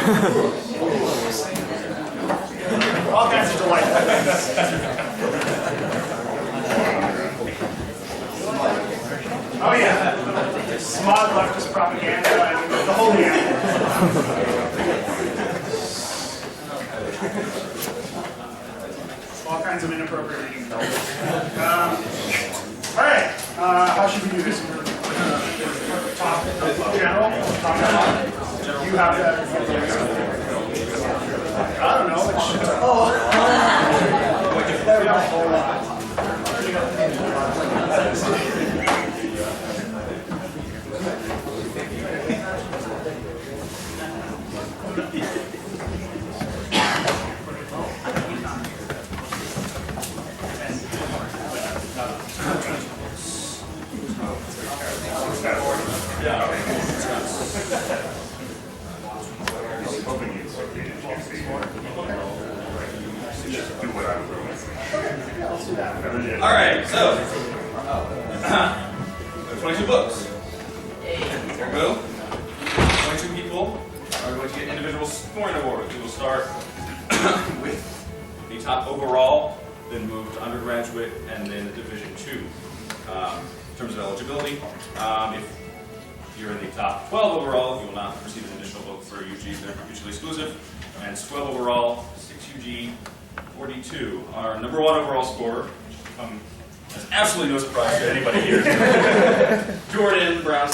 All kinds of delight. Oh yeah, smog leftist propaganda, I mean, the whole gamut. All kinds of inappropriate reading. All right, how should we do this? Top general? Top general? You have that. I don't know. All right, so 22 books. There we go. 22 people are going to get individual scoring awards. We will start with the top overall, then move to undergraduate, and then Division II. In terms of eligibility, if you're in the top 12 overall, you will not receive an additional book for UG. They're mutually exclusive. And it's 12 overall, 6 UG, 42. Our number 1 overall scorer, that's absolutely no surprise to anybody here. Jordan Brown.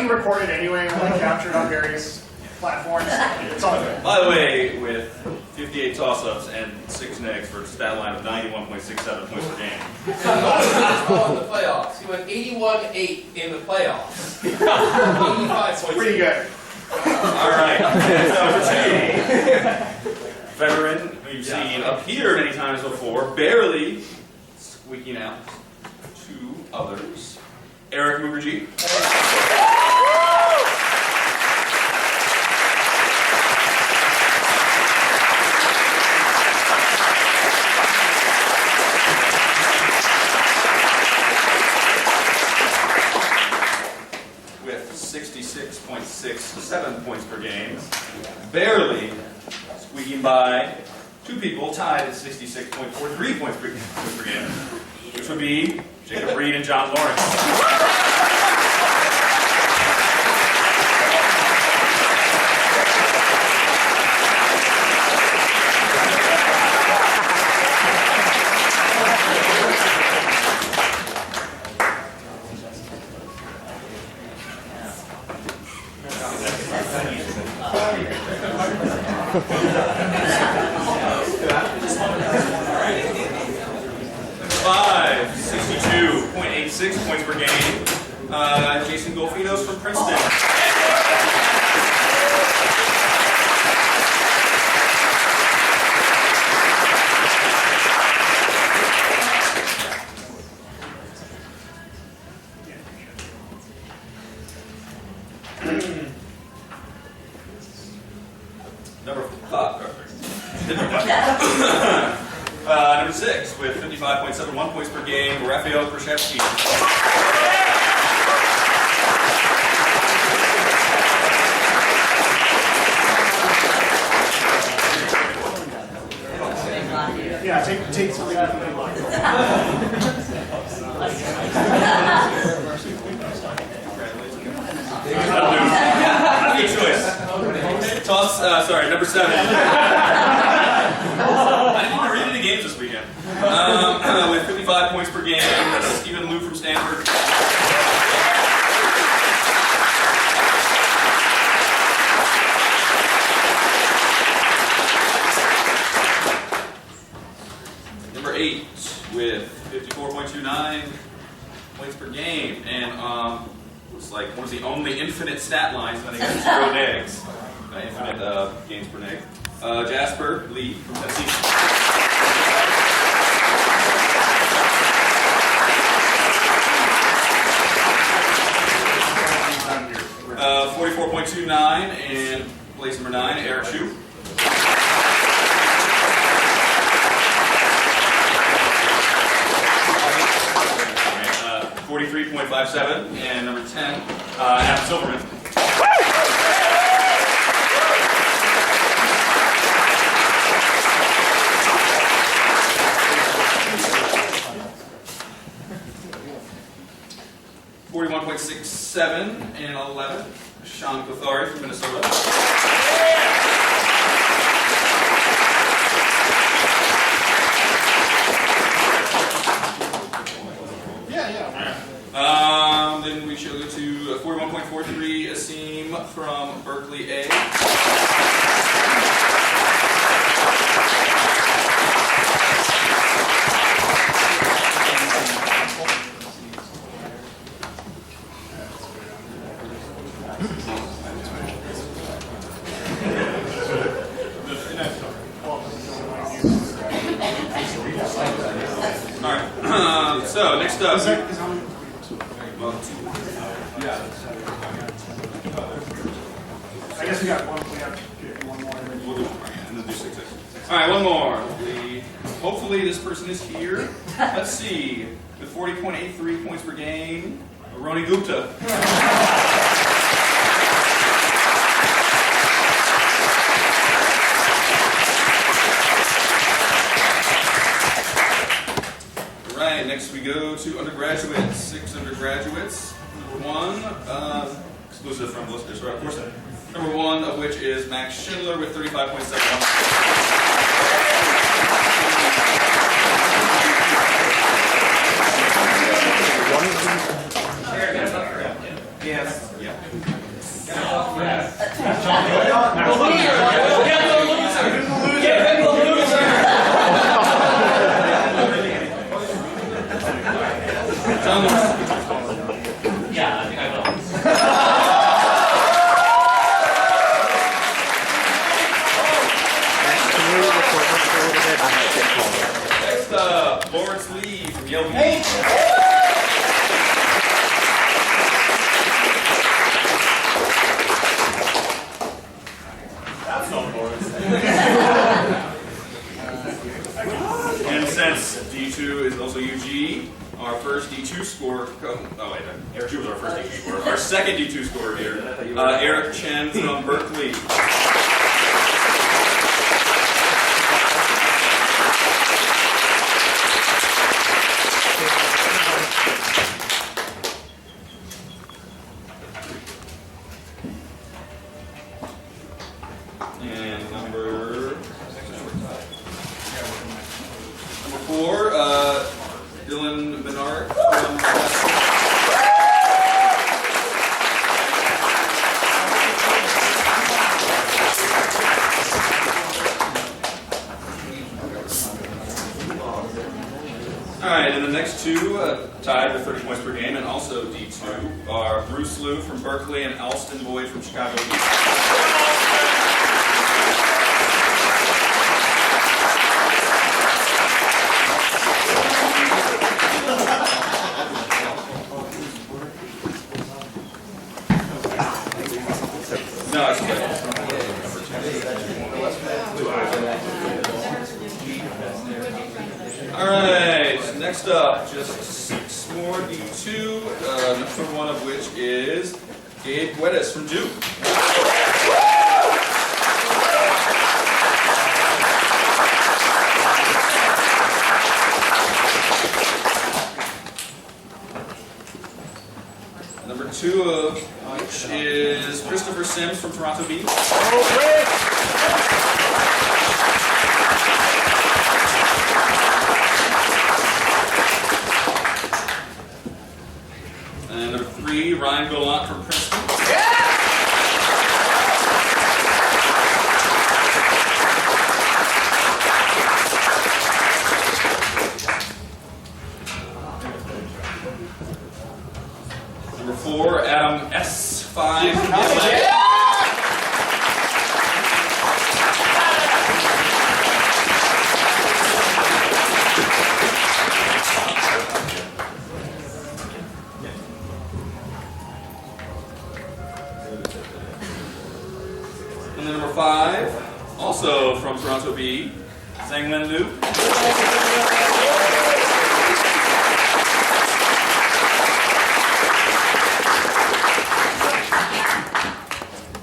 Recorded anyway, only captured on various platforms. It's all good. By the way, with 58 toss-ups and 6 negs for a stat line of 91.67 points per game. In the playoffs, he went 81-8 in the playoffs. 85 points. Pretty good. All right. Number 2. Veteran who you've seen appear many times before, barely squeaking out 2 others. Eric Mukherjee. With 66.67 points per game, barely squeaking by 2 people tied at 66.43 points per game, which would be Jacob Reed and John Lawrence. Five, 62.86 points per game. Jason Golfinos from Princeton. Number 6 with 55.71 points per game, Raphael Krzyzewski. Yeah, take something out of the line. Good choice. Toss, sorry, number 7. I didn't even read any games this weekend. With 55 points per game, Stephen Liu from Stanford. Number 8 with 54.29 points per game, and looks like one of the only infinite stat lines when they get 0 negs. Infinite games per neg. Jasper Lee from Tennessee. 41.29 and place number 9, Eric Chu. 43.57 and number 10, Adam Silverman. .67 and 11, Sean Kothari from Minnesota. Then we shall go to 41.43, Asim from Berkeley A. All right. So next up. I guess we have one more. We'll do and then do 6. All right, one more. Hopefully this person is here. Let's see. With 40.83 points per game, Roni Gupta. All right, next we go to undergraduates. 6 undergraduates. Number 1, exclusive from listeners, right? Of course. Number 1 of which is Max Schindler with 35.71. Yes. Yeah. Yeah, I think I will. Next up, Lawrence Lee from Yale. That's not Lawrence. And since D2 is also UG, our first D2 scorer. Oh wait, Eric Chu was our first D2 scorer. Our second D2 scorer here, Eric Chen from Berkeley. And number 4, Dylan Menard from Alright, and the next 2 tied with 30 points per game and also D2 are Bruce Liu from Berkeley and Alston Boyd from Chicago East. No, it's okay. Alright, next up, just 6 more D2, number 1 of which is Gabe Guedes from Duke. Number 2 of which is Christopher Sims from Toronto Beach. And number 3, Ryan Gallant from Princeton. Number 4, Adam S5 from LA. Also from Toronto B, Zhang Liu.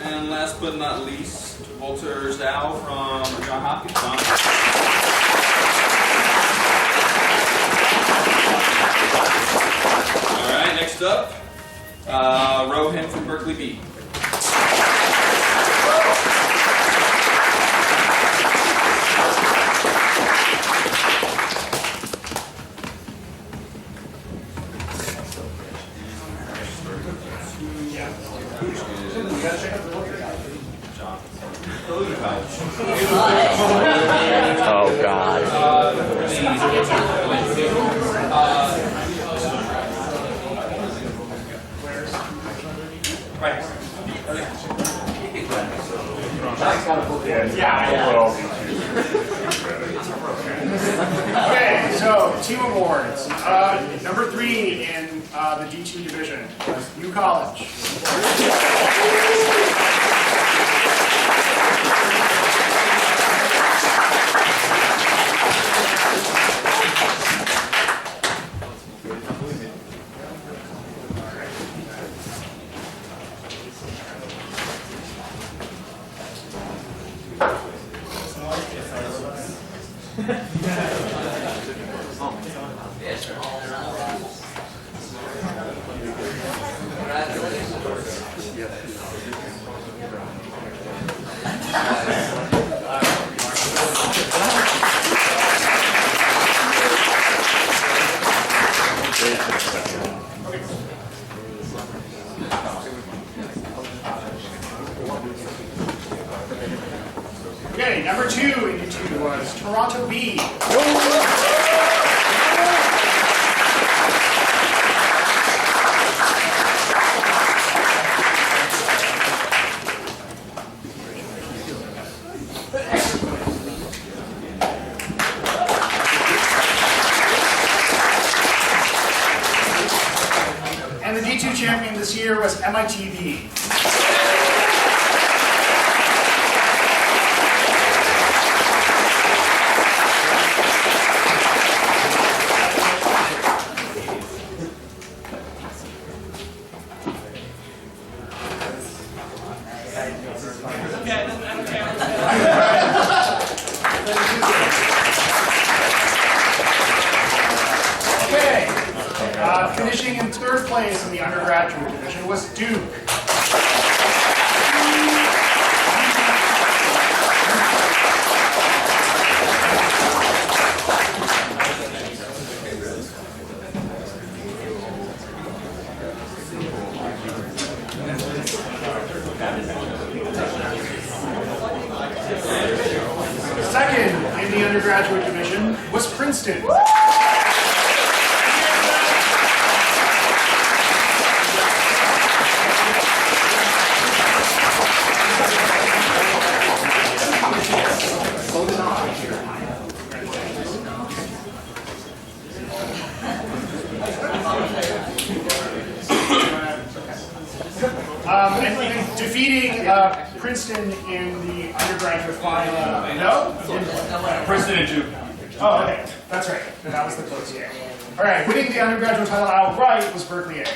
And last but not least, Walter Zhao from Johns Hopkins. All right, next up, Rohan from Berkeley B. Oh God. Right. Okay, so team awards. Number 3 in the D2 division was New College. Okay, number 2 in D2 was Toronto B. And the D2 champion this year was MITB. Okay, finishing in 3rd place in the undergraduate division was Duke. Second in the undergraduate division was Princeton. And defeating Princeton in the undergraduate final. No? Princeton and Duke. Oh, okay. That's right. That was the close game. All right. Winning the undergraduate title outright was Berkeley A.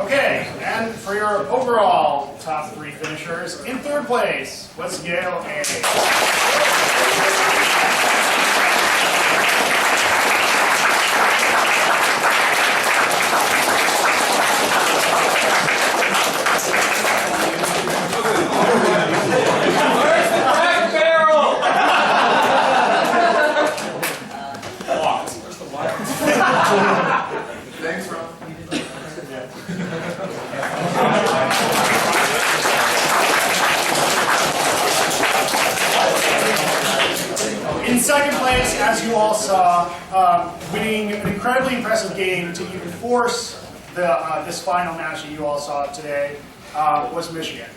Okay, and for your overall top 3 finishers, in 3rd place was Yale A. In In second place, as you all saw, winning an incredibly impressive game to even force this final match that you all saw today, was Michigan.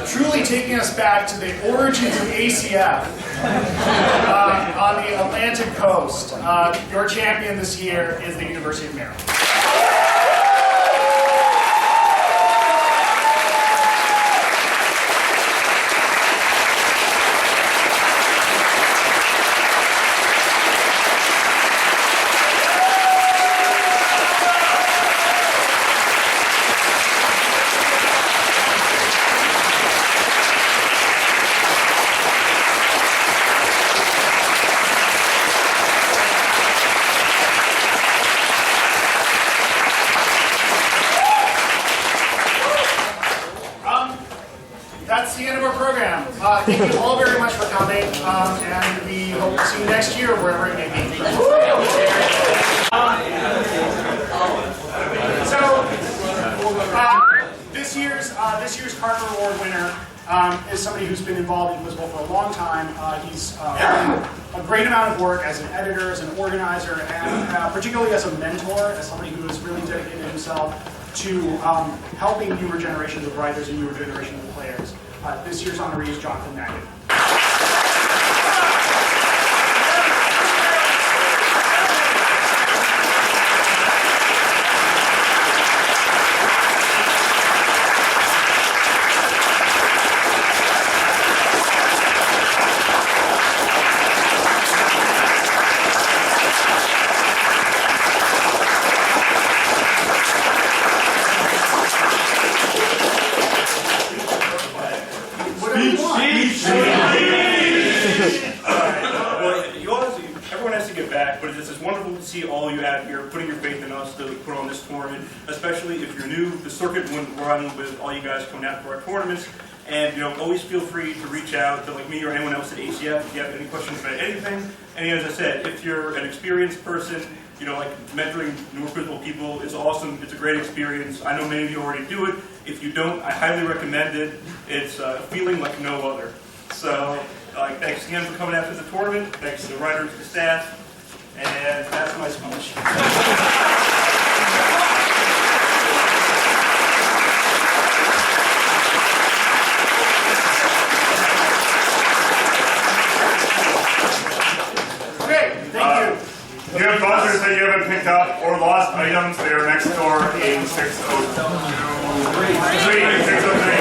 Truly taking us back to the origins of ACF on the Atlantic coast. Your champion this year is the University of Maryland. That's the end of our program. Thank you all very much for coming, and we hope to see you next year, wherever it may be. This year's Carter Award winner is somebody who's been involved in Whistle for a long time. He's done a great amount of work as an editor, as an organizer, and particularly as a mentor, as somebody who has really dedicated himself to helping newer generations of writers and newer generations of players. This year's honoree is Jonathan Magid. Everyone has to get back, but it's wonderful to see all you out here putting your faith in us to put on this tournament, especially if you're new. The circuit wouldn't run with all you guys coming out for our tournaments. And always feel free to reach out to me or anyone else at ACF if you have any questions about anything. And as I said, if you're an experienced person, like mentoring newer principal people is awesome. It's a great experience. I know many of you already do it. If you don't, I highly recommend it. It's a feeling like no other. So thanks again for coming out to the tournament. Thanks to the writers, the staff, and that's my speech. You have buzzers that you haven't picked up or lost items. They are next door in 602. 603.